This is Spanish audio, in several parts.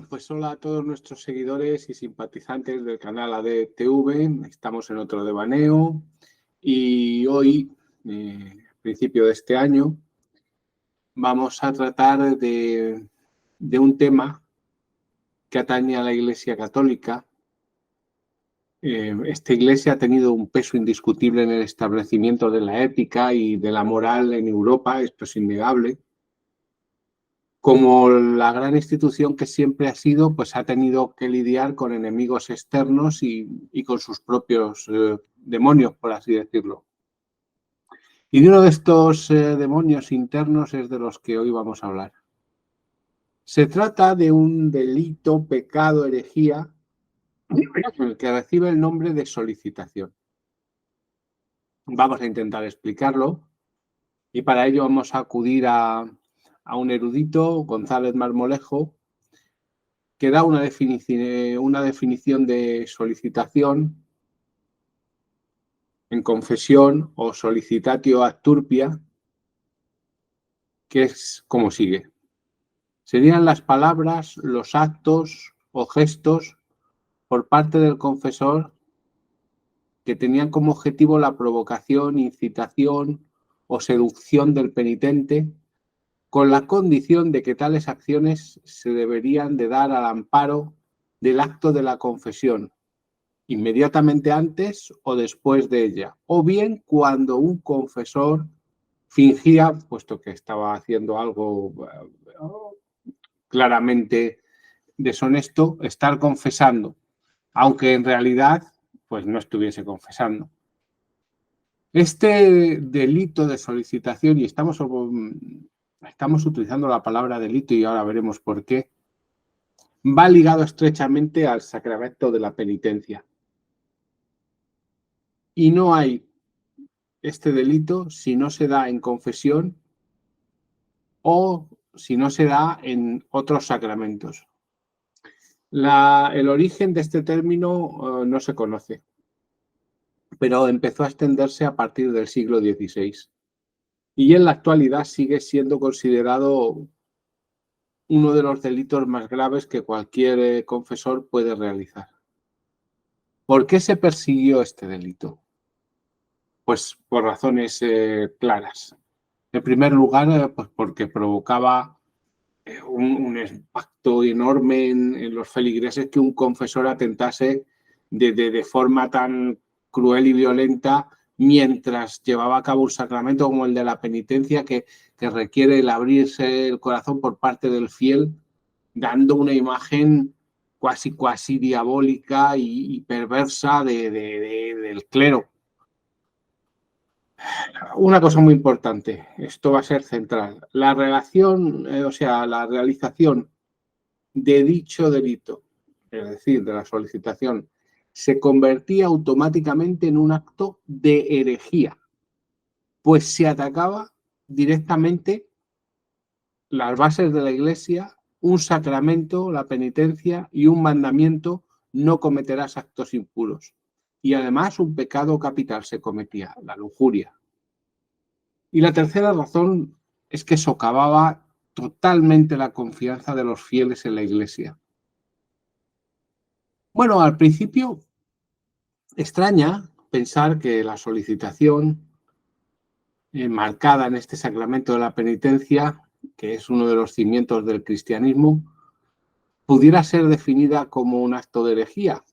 Pues hola a todos nuestros seguidores y simpatizantes del canal ADTV. Estamos en otro devaneo y hoy, principio de este año, vamos a tratar de un tema que atañe a la Iglesia Católica. Esta Iglesia ha tenido un peso indiscutible en el establecimiento de la ética y de la moral en Europa, esto es innegable. Como la gran institución que siempre ha sido, pues ha tenido que lidiar con enemigos externos y con sus propios demonios, por así decirlo. Y de uno de estos demonios internos es de los que hoy vamos a hablar. Se trata de un delito, pecado, herejía, que recibe el nombre de solicitación. Vamos a intentar explicarlo y para ello vamos a acudir a un erudito, González Marmolejo, que da una definición de solicitación en confesión o solicitatio ad turpia, que es como sigue. Serían las palabras, los actos o gestos por parte del confesor que tenían como objetivo la provocación, incitación o seducción del penitente, con la condición de que tales acciones se deberían de dar al amparo del acto de la confesión, inmediatamente antes o después de ella, o bien cuando un confesor fingía, puesto que estaba haciendo algo claramente deshonesto, estar confesando, aunque en realidad pues no estuviese confesando. Este delito de solicitación, y estamos utilizando la palabra delito y ahora veremos por qué, va ligado estrechamente al sacramento de la penitencia. Y no hay este delito si no se da en confesión o si no se da en otros sacramentos. El origen de este término no se conoce, pero empezó a extenderse a partir del siglo XVI y en la actualidad sigue siendo considerado uno de los delitos más graves que cualquier confesor puede realizar. ¿Por qué se persiguió este delito? Pues por razones claras. En primer lugar, pues porque provocaba un impacto enorme en los feligreses que un confesor atentase de forma tan cruel y violenta mientras llevaba a cabo un sacramento como el de la penitencia que requiere el abrirse el corazón por parte del fiel, dando una imagen cuasi diabólica y perversa del clero. Una cosa muy importante, esto va a ser central, la relación, la realización de dicho delito, es decir, de la solicitación, se convertía automáticamente en un acto de herejía, pues se atacaba directamente las bases de la Iglesia, un sacramento, la penitencia y un mandamiento: no cometerás actos impuros. Y además un pecado capital se cometía, la lujuria. Y la tercera razón es que socavaba totalmente la confianza de los fieles en la Iglesia. Bueno, al principio extraña pensar que la solicitación marcada en este sacramento de la penitencia, que es uno de los cimientos del cristianismo, pudiera ser definida como un acto de herejía,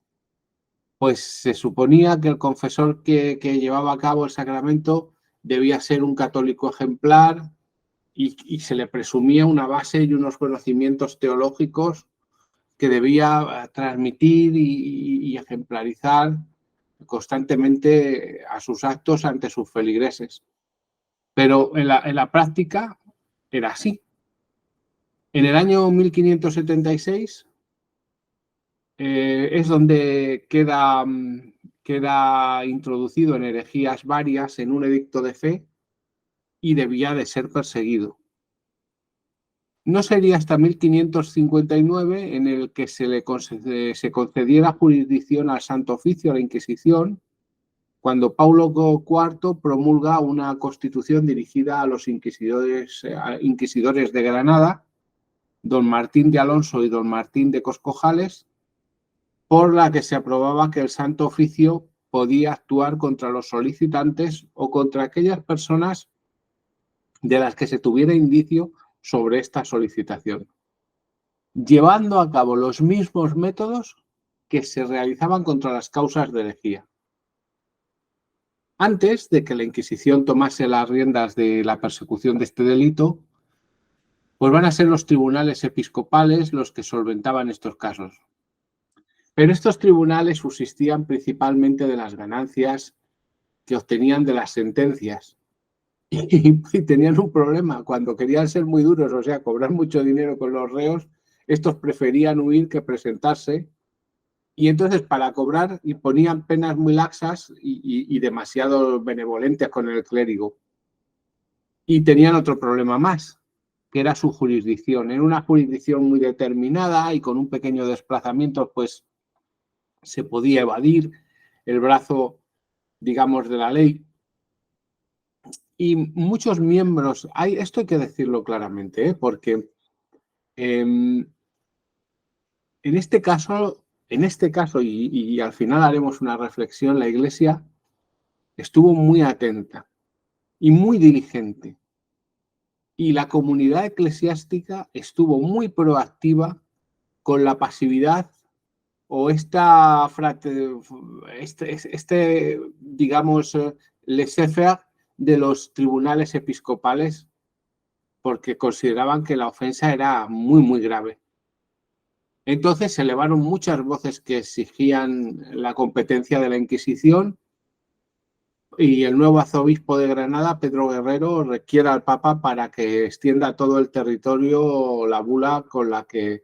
pues se suponía que el confesor que llevaba a cabo el sacramento debía ser un católico ejemplar y se le presumía una base y unos conocimientos teológicos que debía transmitir y ejemplarizar constantemente a sus actos ante sus feligreses. Pero en la práctica era así. En el año 1576 es donde queda introducido en herejías varias en un edicto de fe y debía de ser perseguido. No sería hasta 1559 en el que se concediera jurisdicción al Santo Oficio, a la Inquisición, cuando Paulo IV promulga una constitución dirigida a los inquisidores de Granada, don Martín de Alonso y don Martín de Coscojales, por la que se aprobaba que el Santo Oficio podía actuar contra los solicitantes o contra aquellas personas de las que se tuviera indicio sobre esta solicitación, llevando a cabo los mismos métodos que se realizaban contra las causas de herejía. Antes de que la Inquisición tomase las riendas de la persecución de este delito, pues van a ser los tribunales episcopales los que solventaban estos casos. Pero estos tribunales subsistían principalmente de las ganancias que obtenían de las sentencias. Y tenían un problema. Cuando querían ser muy duros, o sea, cobrar mucho dinero con los reos, estos preferían huir que presentarse. Y entonces, para cobrar, y ponían penas muy laxas y demasiado benevolentes con el clérigo. Y tenían otro problema más, que era su jurisdicción. En una jurisdicción muy determinada y con un pequeño desplazamiento, pues se podía evadir el brazo, digamos, de la ley. Y muchos miembros, esto hay que decirlo claramente, porque en este caso, y al final haremos una reflexión, la Iglesia estuvo muy atenta y muy diligente. Y la comunidad eclesiástica estuvo muy proactiva con la pasividad o digamos, laissez-faire de los tribunales episcopales, porque consideraban que la ofensa era muy, muy grave. Entonces se elevaron muchas voces que exigían la competencia de la Inquisición y el nuevo arzobispo de Granada, Pedro Guerrero, requiere al Papa para que extienda a todo el territorio la bula con la que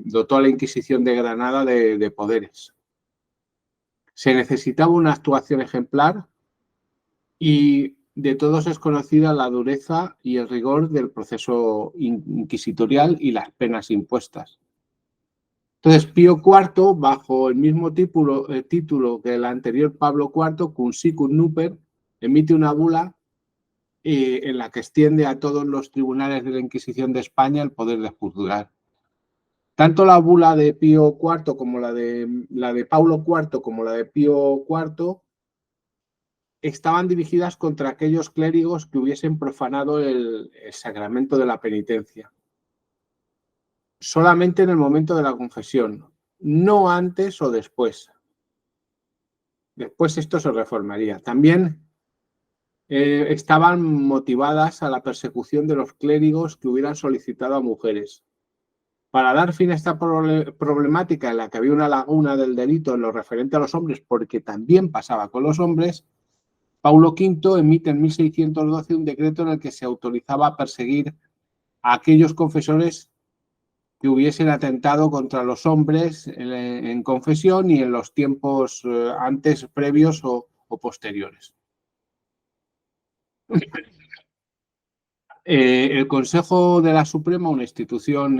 dotó a la Inquisición de Granada de poderes. Se necesitaba una actuación ejemplar y de todos es conocida la dureza y el rigor del proceso inquisitorial y las penas impuestas. Entonces, Pío IV, bajo el mismo título que el anterior Pablo IV, Cum Sicut Nuper, emite una bula en la que extiende a todos los tribunales de la Inquisición de España el poder de juzgar. Tanto la bula de Pío IV como la de Pablo IV como la de Pío IV estaban dirigidas contra aquellos clérigos que hubiesen profanado el sacramento de la penitencia. Solamente en el momento de la confesión, no antes o después. Después esto se reformaría. También estaban motivadas a la persecución de los clérigos que hubieran solicitado a mujeres. Para dar fin a esta problemática en la que había una laguna del delito en lo referente a los hombres, porque también pasaba con los hombres, Paulo V emite en 1612 un decreto en el que se autorizaba a perseguir a aquellos confesores que hubiesen atentado contra los hombres en confesión y en los tiempos antes, previos o posteriores. El Consejo de la Suprema, una institución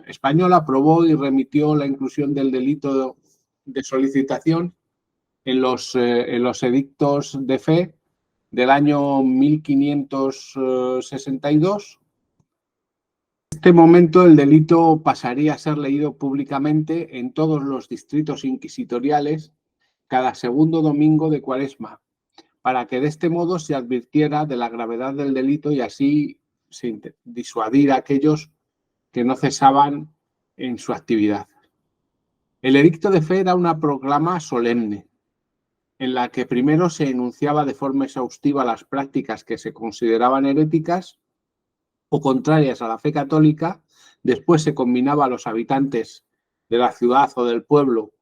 española, aprobó y remitió la inclusión del delito de solicitación en los edictos de fe del año 1562. En este momento el delito pasaría a ser leído públicamente en todos los distritos inquisitoriales cada segundo domingo de Cuaresma, para que de este modo se advirtiera de la gravedad del delito y así se disuadir a aquellos que no cesaban en su actividad. El edicto de fe era una proclama solemne, en la que primero se enunciaba de forma exhaustiva las prácticas que se consideraban heréticas o contrarias a la fe católica. Después se combinaba a los habitantes de la ciudad o del pueblo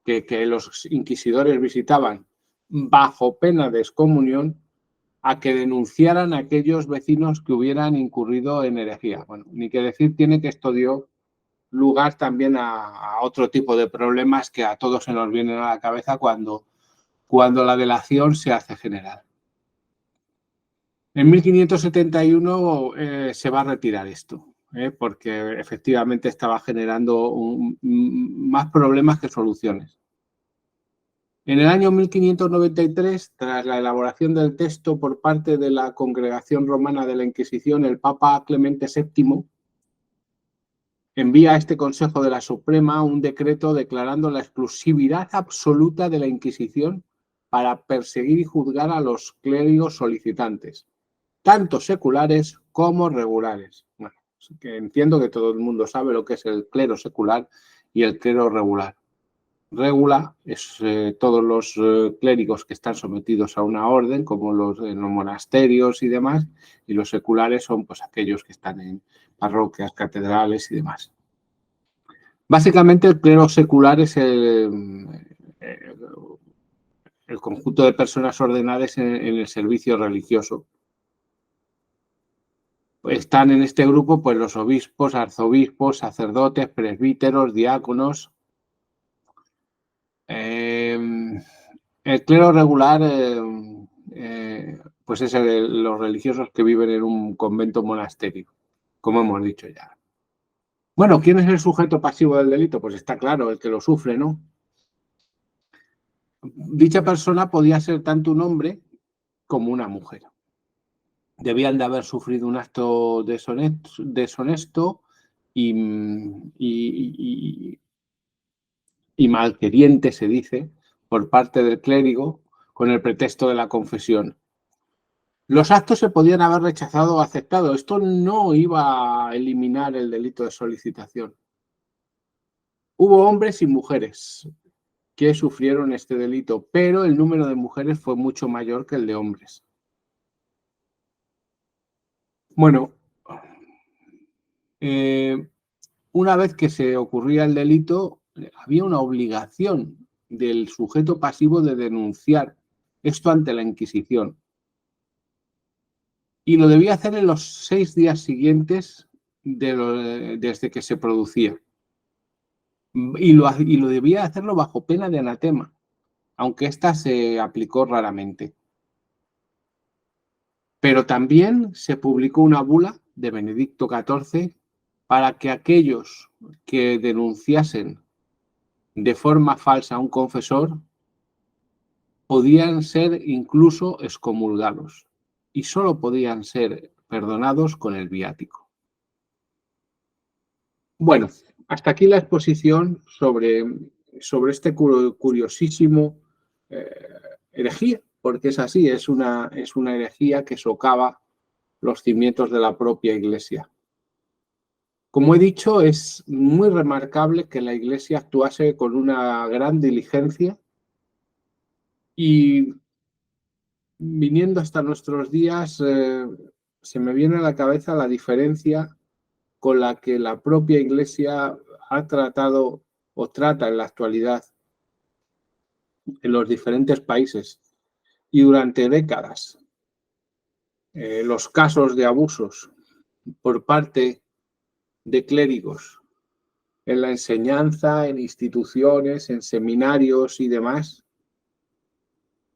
que los inquisidores visitaban bajo pena de excomunión a que denunciaran a aquellos vecinos que hubieran incurrido en herejía. Bueno, ni que decir tiene que esto dio lugar también a otro tipo de problemas que a todos se nos vienen a la cabeza cuando la delación se hace general. En 1571 se va a retirar esto, porque efectivamente estaba generando más problemas que soluciones. En el año 1593, tras la elaboración del texto por parte de la Congregación Romana de la Inquisición, el Papa Clemente VII envía a este Consejo de la Suprema un decreto declarando la exclusividad absoluta de la Inquisición para perseguir y juzgar a los clérigos solicitantes, tanto seculares como regulares. Bueno, que entiendo que todo el mundo sabe lo que es el clero secular y el clero regular. Regula es todos los clérigos que están sometidos a una orden, como los en los monasterios y demás, y los seculares son pues aquellos que están en parroquias, catedrales y demás. Básicamente el clero secular es el conjunto de personas ordenadas en el servicio religioso. Están en este grupo pues los obispos, arzobispos, sacerdotes, presbíteros, diáconos. El clero regular pues es los religiosos que viven en un convento monasterio, como hemos dicho ya. Bueno, ¿quién es el sujeto pasivo del delito? Pues está claro, el que lo sufre, ¿no? Dicha persona podía ser tanto un hombre como una mujer. Debían de haber sufrido un acto deshonesto y malqueriente, se dice, por parte del clérigo con el pretexto de la confesión. Los actos se podían haber rechazado o aceptado. Esto no iba a eliminar el delito de solicitación. Hubo hombres y mujeres que sufrieron este delito, pero el número de mujeres fue mucho mayor que el de hombres. Bueno, una vez que se ocurría el delito, había una obligación del sujeto pasivo de denunciar esto ante la Inquisición. Y lo debía hacer en los 6 días siguientes desde que se producía. Y lo debía hacerlo bajo pena de anatema, aunque ésta se aplicó raramente. Pero también se publicó una bula de Benedicto XIV para que aquellos que denunciasen de forma falsa a un confesor podían ser incluso excomulgados y solo podían ser perdonados con el viático. Bueno, hasta aquí la exposición sobre este curiosísimo herejía, porque es así, es una herejía que socava los cimientos de la propia Iglesia. Como he dicho, es muy remarcable que la Iglesia actuase con una gran diligencia y viniendo hasta nuestros días se me viene a la cabeza la diferencia con la que la propia Iglesia ha tratado o trata en la actualidad en los diferentes países y durante décadas los casos de abusos por parte de clérigos en la enseñanza, en instituciones, en seminarios y demás,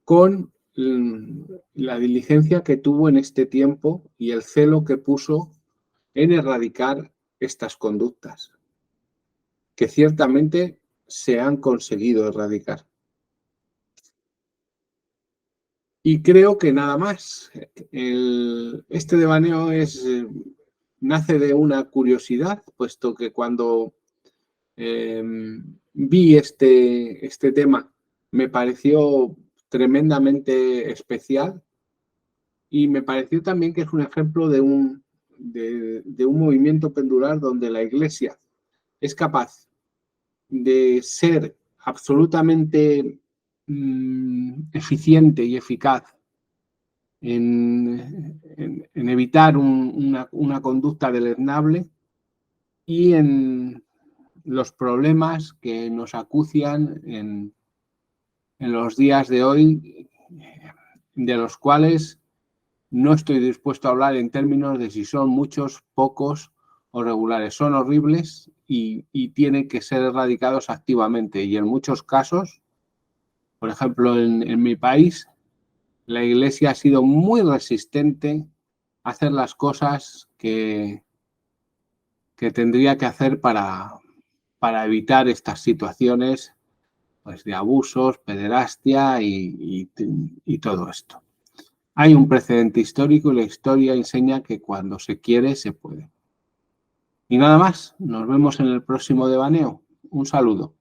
con la diligencia que tuvo en este tiempo y el celo que puso en erradicar estas conductas, que ciertamente se han conseguido erradicar. Y creo que nada más. Este devaneo nace de una curiosidad, puesto que cuando vi este tema me pareció tremendamente especial y me pareció también que es un ejemplo de un movimiento pendular donde la Iglesia es capaz de ser absolutamente eficiente y eficaz en evitar una conducta deleznable y en los problemas que nos acucian en los días de hoy, de los cuales no estoy dispuesto a hablar en términos de si son muchos, pocos o regulares. Son horribles y tienen que ser erradicados activamente. Y en muchos casos, por ejemplo, en mi país, la Iglesia ha sido muy resistente a hacer las cosas que tendría que hacer para evitar estas situaciones pues de abusos, pederastia y todo esto. Hay un precedente histórico y la historia enseña que cuando se quiere, se puede. Y nada más, nos vemos en el próximo devaneo. Un saludo.